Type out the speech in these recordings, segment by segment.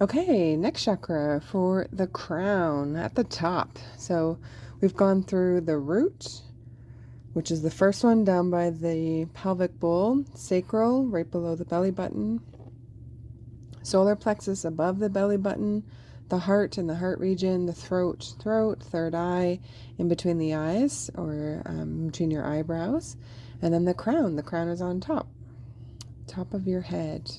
Okay, next chakra for the crown at the top. So we've gone through the root, which is the first one down by the pelvic bowl, sacral right below the belly button, solar plexus above the belly button, the heart in the heart region, the throat, third eye in between the eyes or between your eyebrows, and then the crown. The crown is on top of your head.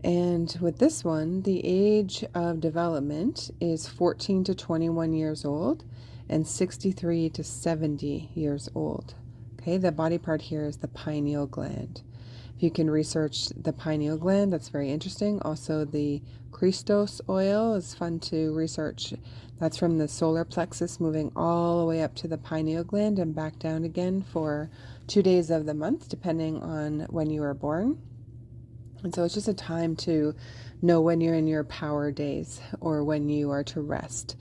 And with this one, the age of development is 14 to 21 years old and 63 to 70 years old. Okay, the body part here is the pineal gland. If you can research the pineal gland, that's very interesting. Also, the Christos oil is fun to research. That's from the solar plexus moving all the way up to the pineal gland and back down again for 2 days of the month, depending on when you were born. And so it's just a time to know when you're in your power days or when you are to rest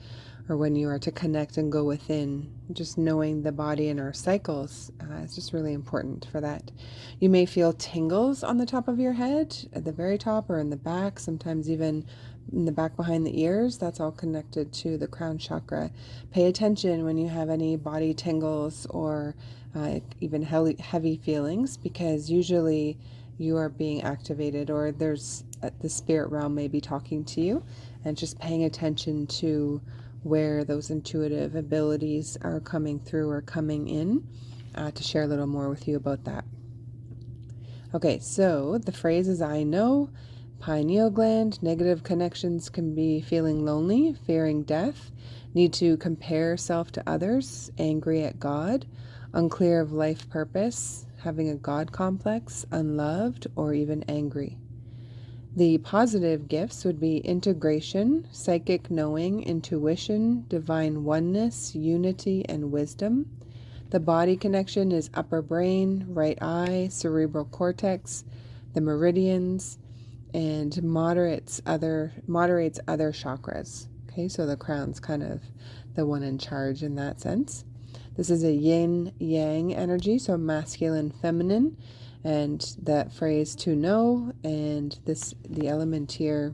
or when you are to connect and go within. Just knowing the body and our cycles is just really important for that. You may feel tingles on the top of your head, at the very top or in the back, sometimes even in the back behind the ears. That's all connected to the crown chakra. Pay attention when you have any body tingles or even heavy feelings, because usually you are being activated, or there's the spirit realm may be talking to you, and just paying attention to where those intuitive abilities are coming through or coming in, to share a little more with you about that. Okay, so the phrase is I know, pineal gland, negative connections can be feeling lonely, fearing death, need to compare self to others, angry at God, unclear of life purpose, having a God complex, unloved, or even angry. The positive gifts would be integration, psychic knowing, intuition, divine oneness, unity, and wisdom. The body connection is upper brain, right eye, cerebral cortex, the meridians, and moderates other chakras. Okay, so the crown's kind of the one in charge in that sense. This is a yin yang energy, so masculine, feminine, and that phrase to know, and the element here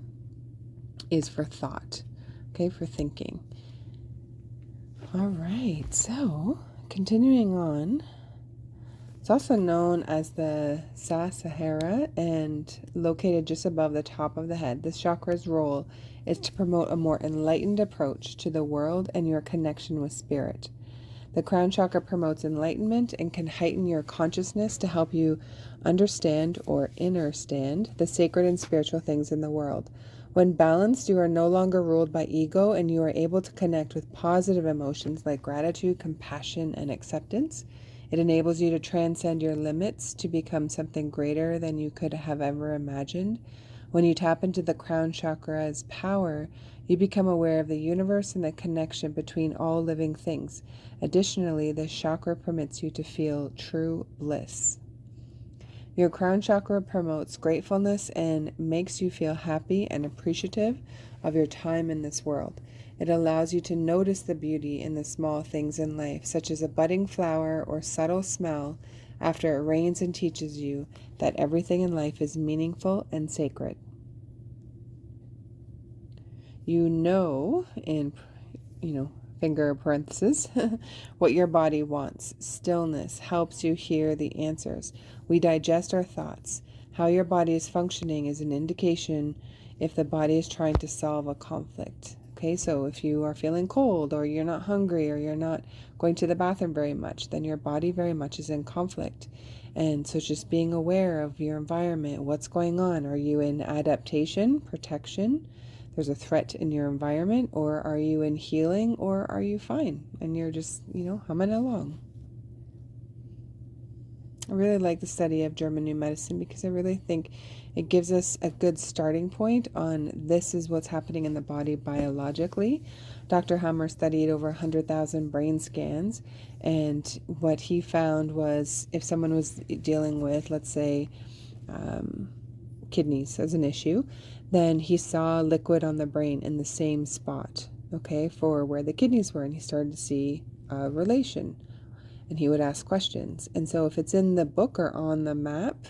is for thought, okay, for thinking. All right, so continuing on, it's also known as the Sahasrara and located just above the top of the head. This chakra's role is to promote a more enlightened approach to the world and your connection with spirit. The crown chakra promotes enlightenment and can heighten your consciousness to help you understand or understand the sacred and spiritual things in the world. When balanced, you are no longer ruled by ego, and you are able to connect with positive emotions like gratitude, compassion, and acceptance. It enables you to transcend your limits to become something greater than you could have ever imagined. When you tap into the crown chakra's power, you become aware of the universe and the connection between all living things. Additionally, this chakra permits you to feel true bliss. Your crown chakra promotes gratefulness and makes you feel happy and appreciative of your time in this world. It allows you to notice the beauty in the small things in life, such as a budding flower or subtle smell after it rains, and teaches you that everything in life is meaningful and sacred. In finger parenthesis, what your body wants. Stillness helps you hear the answers. We digest our thoughts. How your body is functioning is an indication if the body is trying to solve a conflict. Okay, so if you are feeling cold, or you're not hungry, or you're not going to the bathroom very much, then your body very much is in conflict. And so just being aware of your environment, what's going on. Are you in adaptation, protection? There's a threat in your environment, or are you in healing, or are you fine and you're just, humming along? I really like the study of German New Medicine, because I really think it gives us a good starting point on this is what's happening in the body biologically. Dr. Hammer studied over 100,000 brain scans, and what he found was if someone was dealing with, let's say, kidneys as an issue, then he saw liquid on the brain in the same spot, okay, for where the kidneys were, and he started to see a relation, and he would ask questions. And so if it's in the book or on the map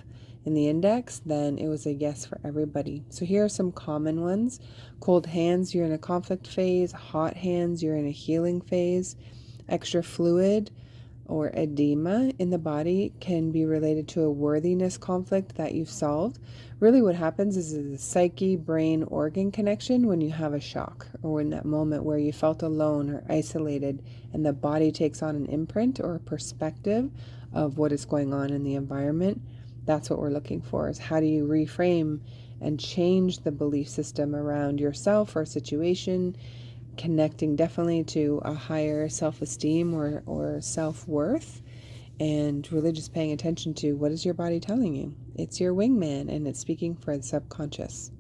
in the index, then it was a yes for everybody. So here are some common ones. Cold hands, you're in a conflict phase. Hot hands, you're in a healing phase. Extra fluid or edema in the body can be related to a worthiness conflict that you've solved. Really what happens is a psyche, brain, organ connection when you have a shock, or in that moment where you felt alone or isolated, and the body takes on an imprint or a perspective of what is going on in the environment. That's what we're looking for, is how do you reframe and change the belief system around yourself or situation, connecting definitely to a higher self-esteem or self-worth, and really just paying attention to what is your body telling you. It's your wingman, and it's speaking for the subconscious.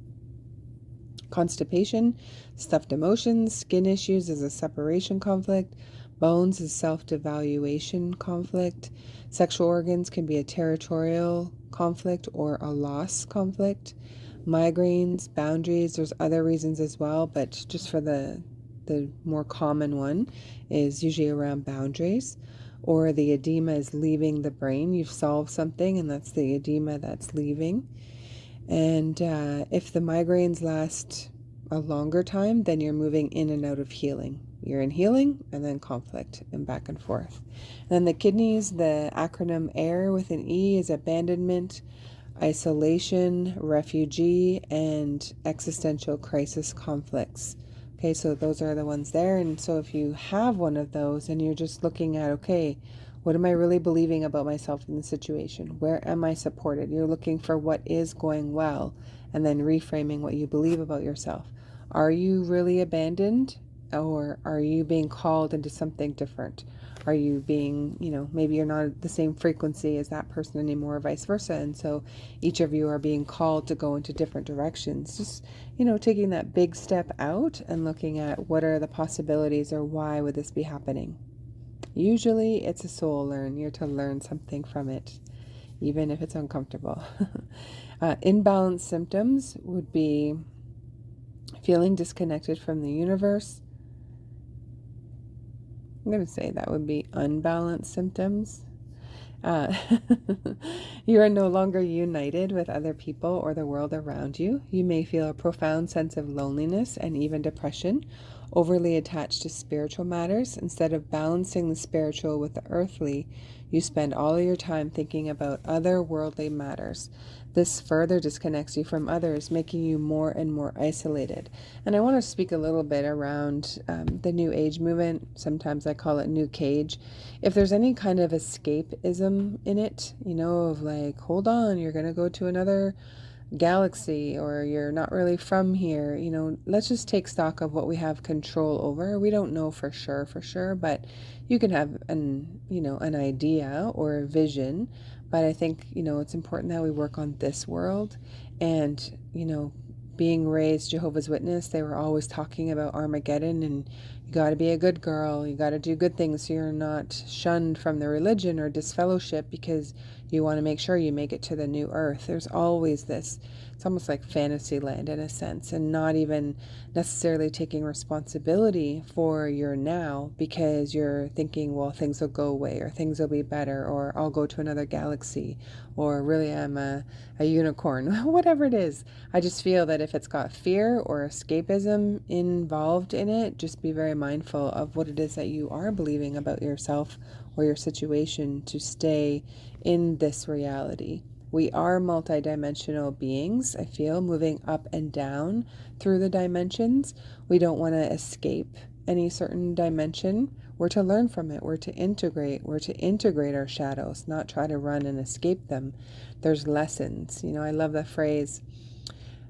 Constipation, stuffed emotions, skin issues is a separation conflict. Bones is self-devaluation conflict. Sexual organs can be a territorial conflict or a loss conflict. Migraines, boundaries, there's other reasons as well, but just for the more common one is usually around boundaries. Or the edema is leaving the brain. You've solved something, and that's the edema that's leaving. And if the migraines last a longer time, then you're moving in and out of healing. You're in healing and then conflict and back and forth. And then the kidneys, the acronym AIR with an E is abandonment, isolation, refugee, and existential crisis conflicts. Okay, so those are the ones there. And so if you have one of those and you're just looking at, okay, what am I really believing about myself in the situation? Where am I supported? You're looking for what is going well and then reframing what you believe about yourself. Are you really abandoned, or are you being called into something different? Are you being, maybe you're not the same frequency as that person anymore, or vice versa. And so each of you are being called to go into different directions. Just, taking that big step out and looking at what are the possibilities, or why would this be happening? Usually it's a soul learn. You're to learn something from it, even if it's uncomfortable. Imbalanced symptoms would be feeling disconnected from the universe. I'm going to say that would be unbalanced symptoms. You are no longer united with other people or the world around you. You may feel a profound sense of loneliness and even depression, overly attached to spiritual matters. Instead of balancing the spiritual with the earthly, you spend all of your time thinking about other worldly matters. This further disconnects you from others, making you more and more isolated. And I want to speak a little bit around the New Age movement. Sometimes I call it New Cage. If there's any kind of escapism in it, of like, hold on, you're going to go to another galaxy, or you're not really from here, let's just take stock of what we have control over. We don't know for sure, but you can have an idea or a vision. But I think, it's important that we work on this world. And, being raised Jehovah's Witness, they were always talking about Armageddon, and you got to be a good girl. You got to do good things so you're not shunned from the religion or disfellowship, because you want to make sure you make it to the new earth. There's always this, it's almost like fantasy land in a sense, and not even necessarily taking responsibility for your now, because you're thinking, well, things will go away, or things will be better, or I'll go to another galaxy, or really I'm a unicorn, whatever it is. I just feel that if it's got fear or escapism involved in it, just be very mindful of what it is that you are believing about yourself or your situation to stay in this reality. We are multidimensional beings, I feel, moving up and down through the dimensions. We don't want to escape any certain dimension. We're to learn from it. We're to integrate. We're to integrate our shadows, not try to run and escape them. There's lessons. I love the phrase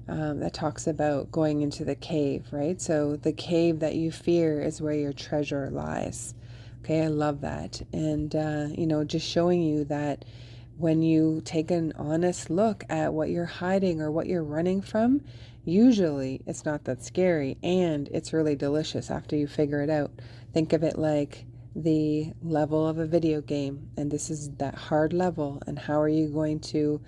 that talks about going into the cave, right? So the cave that you fear is where your treasure lies. Okay, I love that. And, just showing you that when you take an honest look at what you're hiding or what you're running from, usually it's not that scary, and it's really delicious after you figure it out. Think of it like the level of a video game, and this is that hard level, and how are you going to,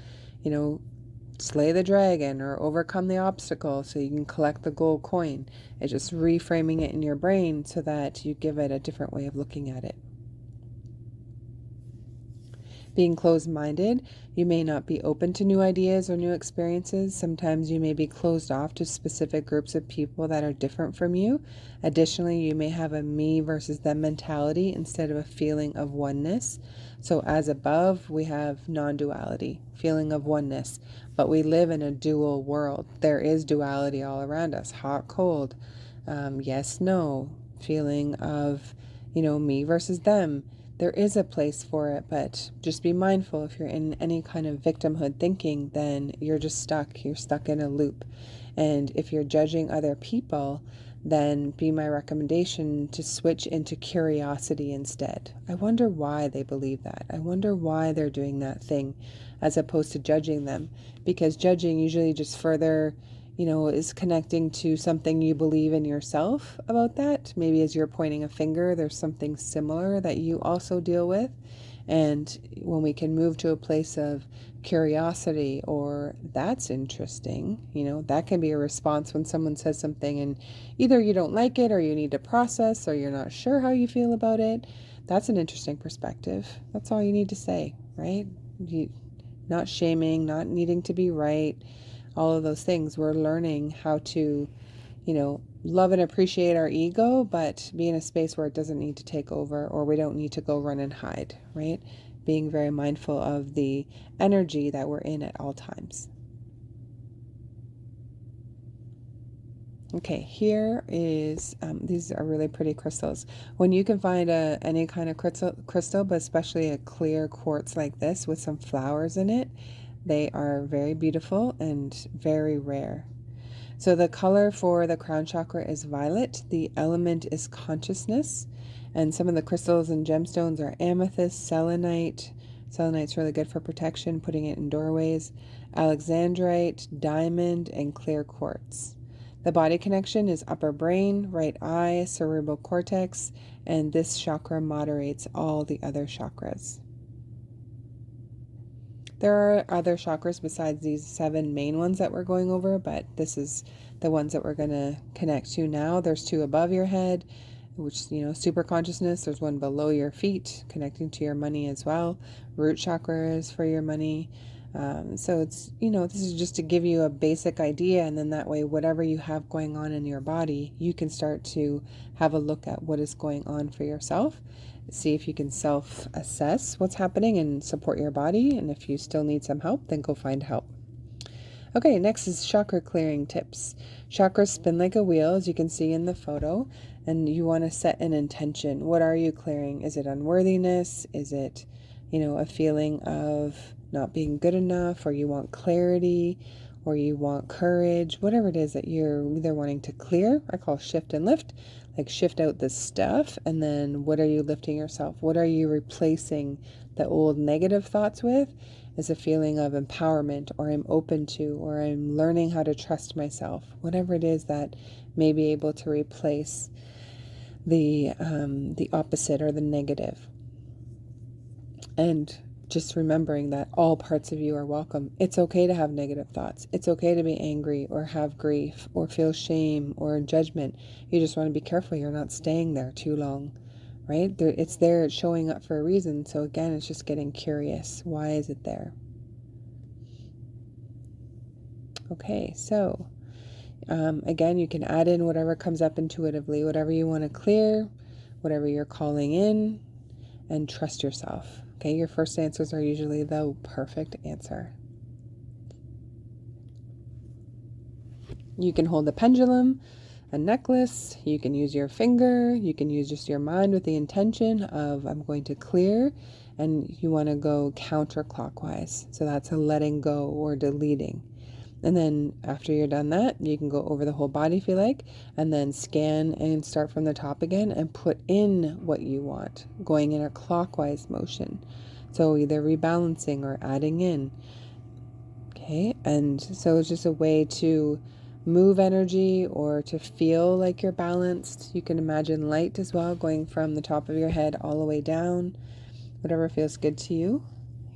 slay the dragon or overcome the obstacle so you can collect the gold coin. It's just reframing it in your brain so that you give it a different way of looking at it. Being closed-minded, you may not be open to new ideas or new experiences. Sometimes you may be closed off to specific groups of people that are different from you. Additionally, you may have a me versus them mentality instead of a feeling of oneness. So as above, we have non-duality, feeling of oneness, but we live in a dual world. There is duality all around us, hot, cold, yes, no, feeling of, me versus them. There is a place for it, but just be mindful. If you're in any kind of victimhood thinking, then you're just stuck. You're stuck in a loop. And if you're judging other people, then be my recommendation to switch into curiosity instead. I wonder why they believe that. I wonder why they're doing that thing, as opposed to judging them. Because judging usually just further, is connecting to something you believe in yourself about that. Maybe as you're pointing a finger, there's something similar that you also deal with. And when we can move to a place of curiosity, or that's interesting, that can be a response when someone says something and either you don't like it or you need to process or you're not sure how you feel about it. That's an interesting perspective. That's all you need to say, right? Not shaming, not needing to be right, all of those things. We're learning how to, love and appreciate our ego, but be in a space where it doesn't need to take over, or we don't need to go run and hide, right? Being very mindful of the energy that we're in at all times. Okay, here is, these are really pretty crystals. When you can find any kind of crystal, but especially a clear quartz like this with some flowers in it, they are very beautiful and very rare. So the color for the crown chakra is violet. The element is consciousness. And some of the crystals and gemstones are amethyst, selenite. Selenite's really good for protection, putting it in doorways. Alexandrite, diamond, and clear quartz. The body connection is upper brain, right eye, cerebral cortex, and this chakra moderates all the other chakras. There are other chakras besides these 7 main ones that we're going over, but this is the ones that we're going to connect to now. There's 2 above your head, which, super consciousness. There's 1 below your feet, connecting to your money as well. Root chakra is for your money. So it's, this is just to give you a basic idea, and then that way, whatever you have going on in your body, you can start to have a look at what is going on for yourself. See if you can self-assess what's happening and support your body. And if you still need some help, then go find help. Okay, next is chakra clearing tips. Chakras spin like a wheel, as you can see in the photo, and you want to set an intention. What are you clearing? Is it unworthiness? Is it, a feeling of not being good enough, or you want clarity, or you want courage? Whatever it is that you're either wanting to clear, I call shift and lift. Like shift out the stuff, and then what are you lifting yourself? What are you replacing the old negative thoughts with? Is a feeling of empowerment, or I'm open to, or I'm learning how to trust myself. Whatever it is that may be able to replace the opposite or the negative. And just remembering that all parts of you are welcome. It's okay to have negative thoughts. It's okay to be angry or have grief or feel shame or judgment. You just want to be careful you're not staying there too long, right? It's there, it's showing up for a reason. So again, it's just getting curious. Why is it there? Okay, so again, you can add in whatever comes up intuitively, whatever you want to clear, whatever you're calling in, and trust yourself. Okay, your first answers are usually the perfect answer. You can hold a pendulum, a necklace, you can use your finger, you can use just your mind with the intention of I'm going to clear, and you want to go counterclockwise. So that's a letting go or deleting. And then after you're done that, you can go over the whole body if you like, and then scan and start from the top again and put in what you want, going in a clockwise motion. So either rebalancing or adding in. Okay, and so it's just a way to move energy or to feel like you're balanced. You can imagine light as well, going from the top of your head all the way down, whatever feels good to you.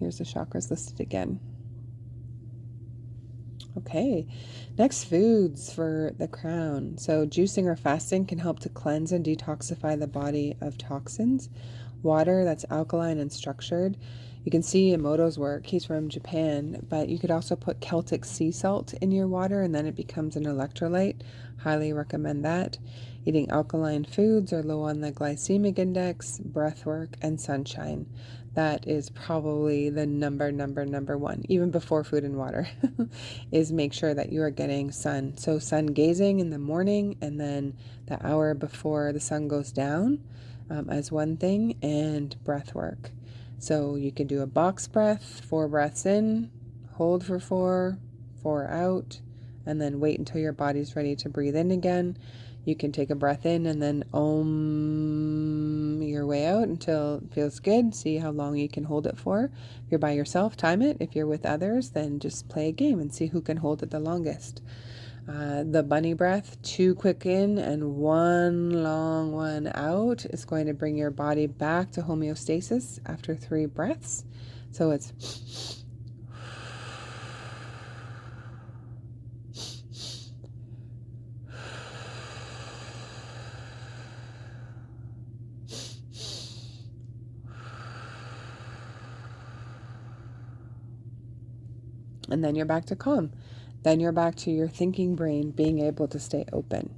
Here's the chakras listed again. Okay, next, foods for the crown. So juicing or fasting can help to cleanse and detoxify the body of toxins. Water that's alkaline and structured, You can see Emoto's work. He's from Japan, but you could also put Celtic sea salt in your water and then it becomes an electrolyte. Highly recommend that. Eating alkaline foods or low on the glycemic index, breath work, and sunshine. That is probably the number one, even before food and water, is make sure that you are getting sun. So sun gazing in the morning and then the hour before the sun goes down as one thing, and breath work. So you can do a box breath, 4 breaths in, hold for 4, 4 out, and then wait until your body's ready to breathe in again. You can take a breath in and then your way out until it feels good. See how long you can hold it for. If you're by yourself, time it. If you're with others, then just play a game and see who can hold it the longest. The bunny breath, 2 quick in and 1 long one out, is going to bring your body back to homeostasis after 3 breaths. So it's and then you're back to calm. Then you're back to your thinking brain being able to stay open.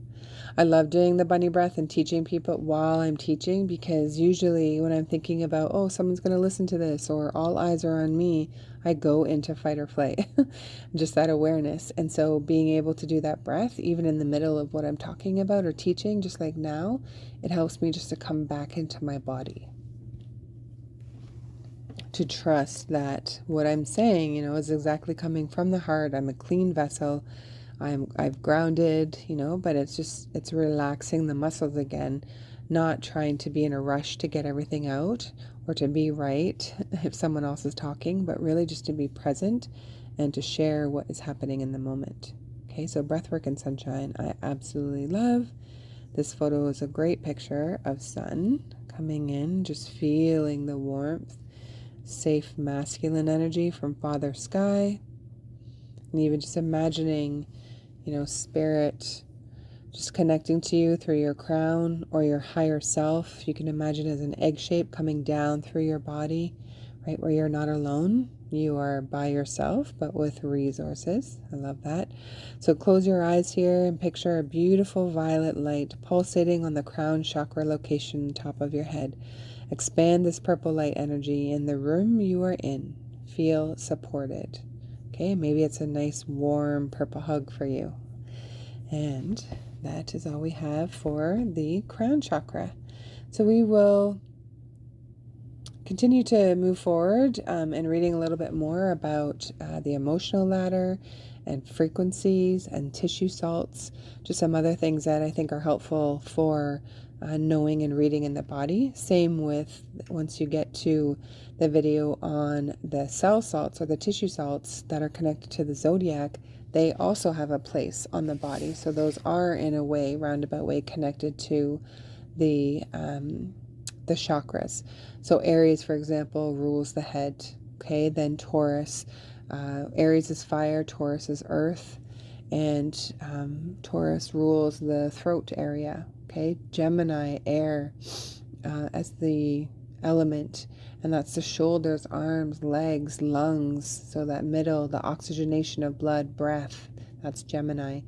I love doing the bunny breath and teaching people while I'm teaching, because usually when I'm thinking about, oh, someone's going to listen to this or all eyes are on me, I go into fight or flight. Just that awareness. And so being able to do that breath, even in the middle of what I'm talking about or teaching, just like now, it helps me just to come back into my body. To trust that what I'm saying, is exactly coming from the heart. I'm a clean vessel. I've grounded, but it's relaxing the muscles again, not trying to be in a rush to get everything out or to be right if someone else is talking, but really just to be present and to share what is happening in the moment. Okay, so breathwork and sunshine, I absolutely love. This photo is a great picture of sun coming in, just feeling the warmth. Safe masculine energy from Father Sky, and even just imagining, spirit just connecting to you through your crown or your higher self. You can imagine as an egg shape coming down through your body, right where you're not alone. You are by yourself, but with resources. I love that. So close your eyes here and picture a beautiful violet light pulsating on the crown chakra location, top of your head. Expand this purple light energy in the room you are in. Feel supported. Okay, maybe it's a nice warm purple hug for you. And that is all we have for the crown chakra. So we will continue to move forward and reading a little bit more about the emotional ladder and frequencies and tissue salts, just some other things that I think are helpful for knowing and reading in the body. Same with once you get to the video on the cell salts or the tissue salts that are connected to the zodiac, they also have a place on the body. So those are in a way, roundabout way, connected to the chakras. So Aries, for example, rules the head. Okay, then Taurus. Aries is fire, Taurus is earth, and Taurus rules the throat area. Okay, Gemini, air, as the element, and that's the shoulders, arms, legs, lungs. So that middle, the oxygenation of blood, breath, that's Gemini.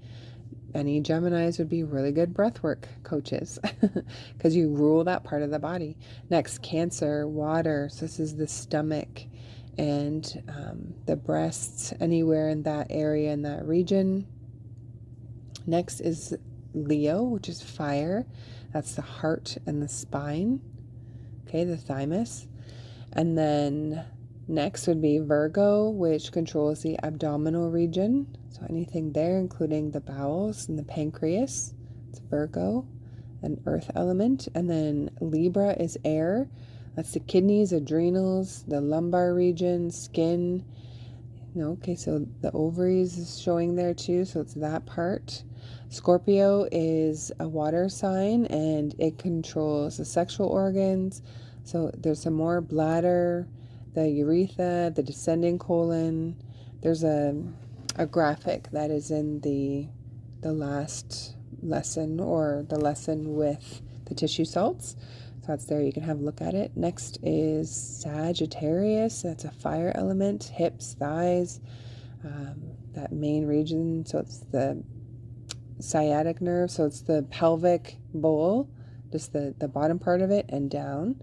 Any Geminis would be really good breathwork coaches because you rule that part of the body. Next, Cancer, water. So this is the stomach and the breasts, anywhere in that area, in that region. Next is Leo, which is fire. That's the heart and the spine. Okay, the thymus. And then next would be Virgo, which controls the abdominal region. So anything there, including the bowels and the pancreas, it's Virgo, an earth element. And then Libra is air. That's the kidneys, adrenals, the lumbar region, skin. Okay, so the ovaries is showing there too, so it's that part. Scorpio is a water sign and it controls the sexual organs. So there's some more bladder, the urethra, the descending colon. There's a graphic that is in the last lesson or the lesson with the tissue salts. So that's there. You can have a look at it. Next is Sagittarius. That's a fire element. Hips, thighs, that main region. So it's the sciatic nerve. So it's the pelvic bowl, just the bottom part of it and down.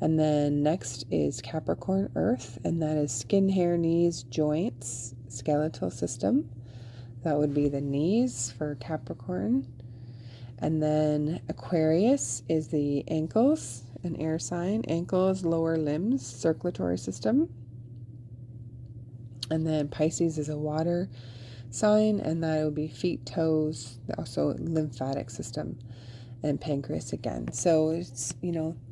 And then next is Capricorn Earth, and that is skin, hair, knees, joints, skeletal system. That would be the knees for Capricorn. And then Aquarius is the ankles, an air sign, ankles, lower limbs, circulatory system. And then Pisces is a water sign, and that would be feet, toes, also lymphatic system, and pancreas again. So it's,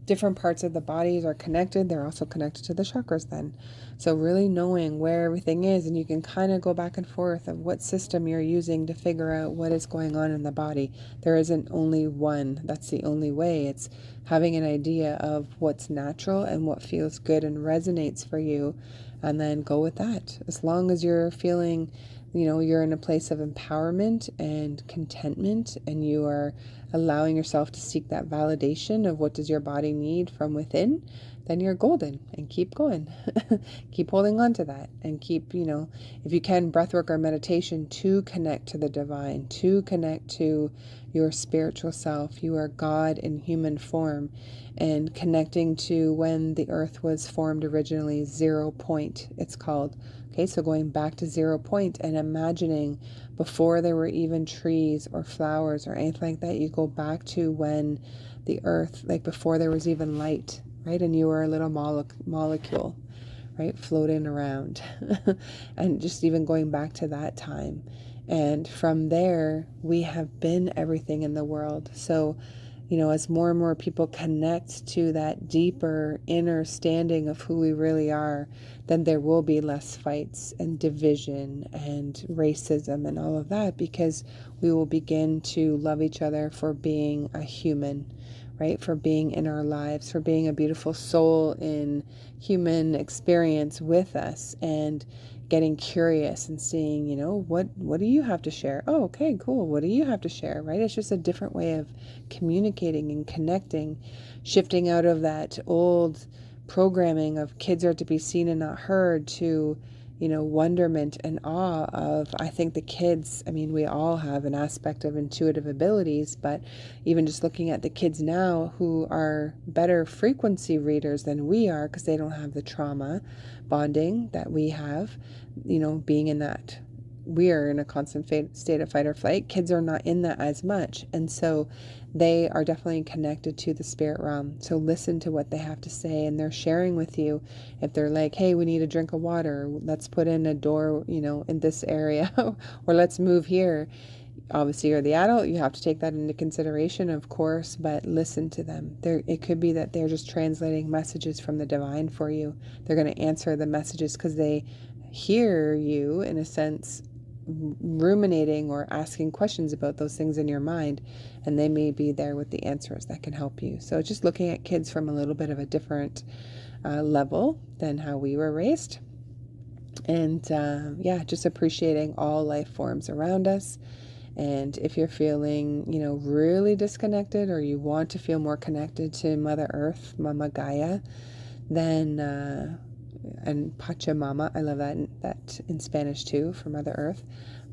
different parts of the bodies are connected. They're also connected to the chakras then. So really knowing where everything is, and you can kind of go back and forth of what system you're using to figure out what is going on in the body. There isn't only one. That's the only way. It's having an idea of what's natural and what feels good and resonates for you, and then go with that. As long as you're feeling you're in a place of empowerment and contentment, and you are allowing yourself to seek that validation of what does your body need from within, then you're golden, and keep going. Keep holding on to that, and keep, if you can, breathwork or meditation to connect to the divine, to connect to your spiritual self. You are God in human form, and connecting to when the earth was formed originally, 0 point, it's called. Okay, so going back to 0 point and imagining before there were even trees or flowers or anything like that, you go back to when the earth, like before there was even light, right? And you were a little molecule, right? Floating around. And just even going back to that time. And from there, we have been everything in the world. So, as more and more people connect to that deeper inner standing of who we really are, then there will be less fights and division and racism and all of that, because we will begin to love each other for being a human, right? For being in our lives, for being a beautiful soul in human experience with us, and getting curious and seeing, what do you have to share? Oh, okay, cool. What do you have to share, right? It's just a different way of communicating and connecting, shifting out of that old programming of kids are to be seen and not heard to, wonderment and awe of, I think the kids, we all have an aspect of intuitive abilities, but even just looking at the kids now who are better frequency readers than we are, because they don't have the trauma bonding that we have, being in that, we are in a constant state of fight or flight. Kids are not in that as much. And so they are definitely connected to the spirit realm. So listen to what they have to say, and they're sharing with you. If they're like, hey, we need a drink of water, let's put in a door, in this area, or let's move here. Obviously, you're the adult, you have to take that into consideration, of course, but listen to them. It could be that they're just translating messages from the divine for you. They're going to answer the messages because they hear you, in a sense, ruminating or asking questions about those things in your mind, and they may be there with the answers that can help you. So just looking at kids from a little bit of a different level than how we were raised. And just appreciating all life forms around us. And if you're feeling, really disconnected, or you want to feel more connected to Mother Earth, Mama Gaia, then, and Pachamama, I love that in Spanish too, for Mother Earth,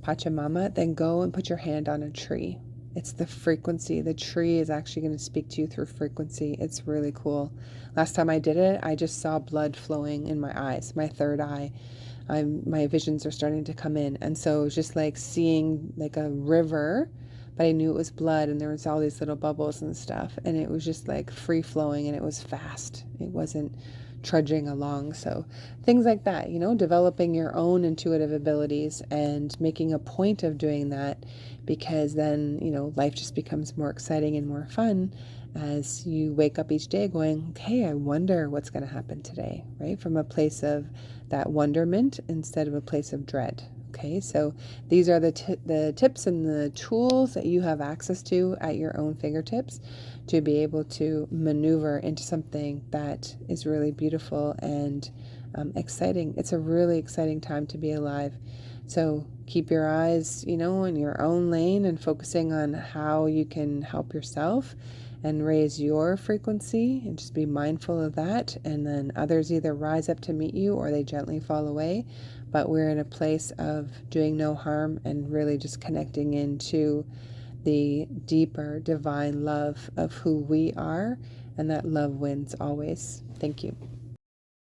Pachamama, then go and put your hand on a tree. It's the frequency. The tree is actually going to speak to you through frequency. It's really cool. Last time I did it, I just saw blood flowing in my eyes, my third eye. My visions are starting to come in. And so it was just like seeing like a river, but I knew it was blood, and there was all these little bubbles and stuff. And it was just like free flowing, and it was fast. It wasn't trudging along. So things like that, developing your own intuitive abilities and making a point of doing that, because then, life just becomes more exciting and more fun as you wake up each day going, okay, I wonder what's going to happen today, right? From a place of that wonderment instead of a place of dread. Okay, so these are the tips and the tools that you have access to at your own fingertips to be able to maneuver into something that is really beautiful and exciting. It's a really exciting time to be alive. So keep your eyes, in your own lane and focusing on how you can help yourself, and raise your frequency, and just be mindful of that. And then others either rise up to meet you or they gently fall away. But we're in a place of doing no harm and really just connecting into the deeper divine love of who we are, and that love wins always. Thank you.